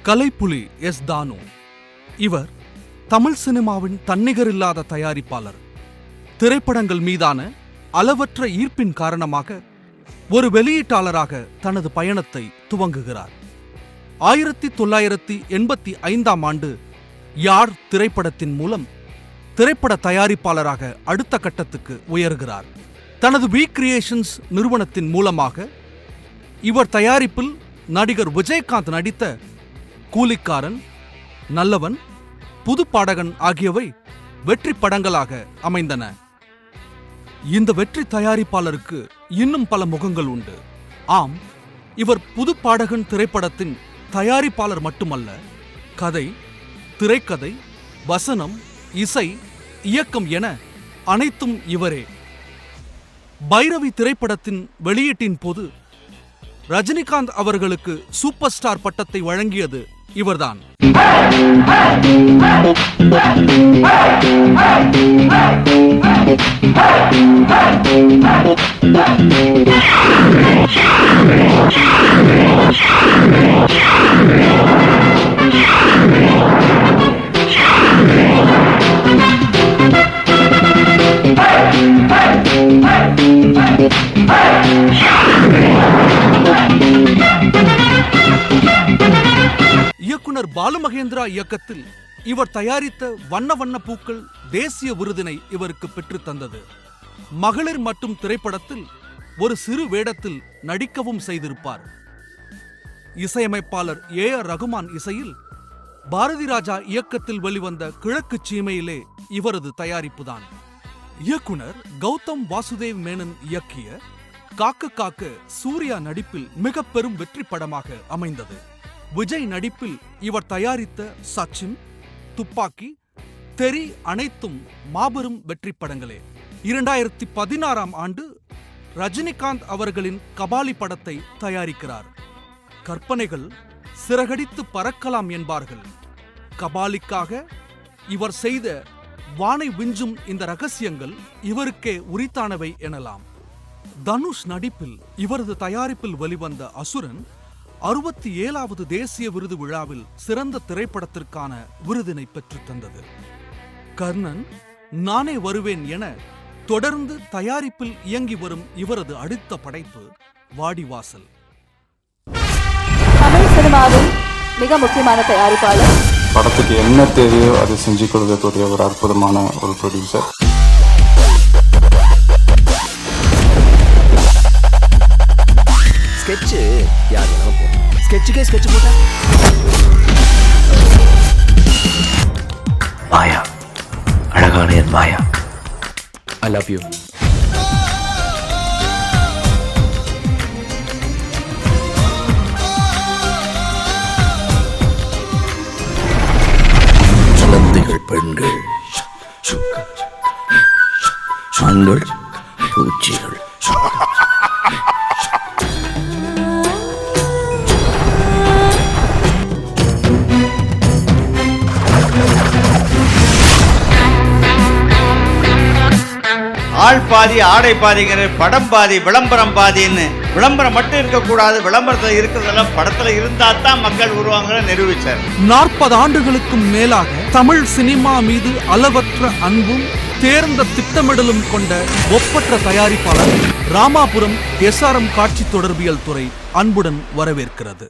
Kalaipuli S. தானு. இவர் தமிழ் சினிமாவின் தன்னிகரில்லாத தயாரிப்பாளர். திரைப்படங்கள் மீதான அளவற்ற ஈர்ப்பின் காரணமாக ஒரு வெளியீட்டாளராக தனது பயணத்தை துவங்குகிறார். 1985ஆம் ஆண்டு யார் திரைப்படத்தின் மூலம் திரைப்பட தயாரிப்பாளராக அடுத்த கட்டத்துக்கு உயர்கிறார். தனது வி கிரியேஷன்ஸ் நிறுவனத்தின் மூலமாக இவர் தயாரிப்பில் நடிகர் விஜயகாந்த் நடித்த கூலிக்காரன், நல்லவன், புது பாடகன் ஆகியவை வெற்றி படங்களாக அமைந்தன. இந்த வெற்றி தயாரிப்பாளருக்கு இன்னும் பல முகங்கள் உண்டு. ஆம், இவர் புது பாடகன் திரைப்படத்தின் தயாரிப்பாளர் மட்டுமல்ல, கதை, திரைக்கதை, வசனம், இசை, இயக்கம் என அனைத்தும் இவரே. பைரவி திரைப்படத்தின் வெளியீட்டின் போது ரஜினிகாந்த் அவர்களுக்கு சூப்பர் ஸ்டார் பட்டத்தை வழங்கியது இவர்தான். இயக்குனர் பாலு மகேந்திரா இயக்கத்தில் இவர் தயாரித்த வண்ண வண்ண பூக்கள் தேசிய விருதினை இவருக்கு பெற்று தந்தது. மகளிர் மட்டும் திரைப்படத்தில் ஒரு சிறு வேடத்தில் நடிக்கவும் செய்திருப்பார். இசையமைப்பாளர் ஏ.ஆர். ரகுமான் இசையில் பாரதி ராஜா இயக்கத்தில் வெளிவந்த கிழக்கு சீமையிலே இவரது தயாரிப்புதான். இயக்குனர் கௌதம் வாசுதேவ் மேனன் இயக்கிய காக்க காக்க சூர்யா நடிப்பில் மிக பெரும் வெற்றி படமாக அமைந்தது. விஜய் நடிப்பில் இவர் தயாரித்த சச்சின், துப்பாக்கி, தெரி அனைத்தும் மாபெரும் வெற்றி படங்களே. 2016ஆம் ஆண்டு ரஜினிகாந்த் அவர்களின் கபாலி படத்தை தயாரிக்கிறார். கற்பனைகள் சிறகடித்து பறக்கலாம் என்பார்கள். கபாலிக்காக இவர் செய்த வானை விஞ்சும் இந்த ரகசியங்கள் இவருக்கே உரித்தானவை எனலாம். தனுஷ் நடிப்பில் இவரது தயாரிப்பில் வெளிவந்த அசுரன் 67வது தேசிய விருது விழாவில் சிறந்த திரைப்படத்திற்கான விருதினை பெற்று தந்தது. கர்ணன், நானே வருவேன் என தொடர்ந்து தயாரிப்பில் இயங்கி வரும் இவரது அடுத்த படைப்பு வாடிவாசல். தமிழ் சினிமாவின் மிக முக்கியமான தயாரிப்பாளர். படத்துக்கு என்ன தேவையோ அதை செஞ்சு கொடுக்கக்கூடிய ஒரு அற்புதமான ஒரு ப்ரொடியூசர். ஸ்கெட்சு யார் வேணாலும் போடும். ஸ்கெட்சுக்கே ஸ்கெட்சு போட்டா மாயா, அழகான என் மாயா, ஐ லவ் யூ. குழந்தைகள், பெண்கள், ஆண்கள், பூச்சிகள். ஆள் பாதி ஆடை பாதிங்கிற படம் பாதி விளம்பரம் பாதின்னு. விளம்பரம் மட்டும் இருக்கக்கூடாது, விளம்பரத்தில் இருக்கிறதெல்லாம் படத்துல இருந்தா தான் மக்கள் வருவாங்க நிரூபிச்சார். 40 ஆண்டுகளுக்கும் மேலாக தமிழ் சினிமா மீது அளவற்ற அன்பும் தேர்ந்த திட்டமிடலும் கொண்ட ஒப்பற்ற தயாரிப்பாளர் ராமாபுரம் SRM காட்சி தொடர்பியல் துறை அன்புடன் வரவேற்கிறது.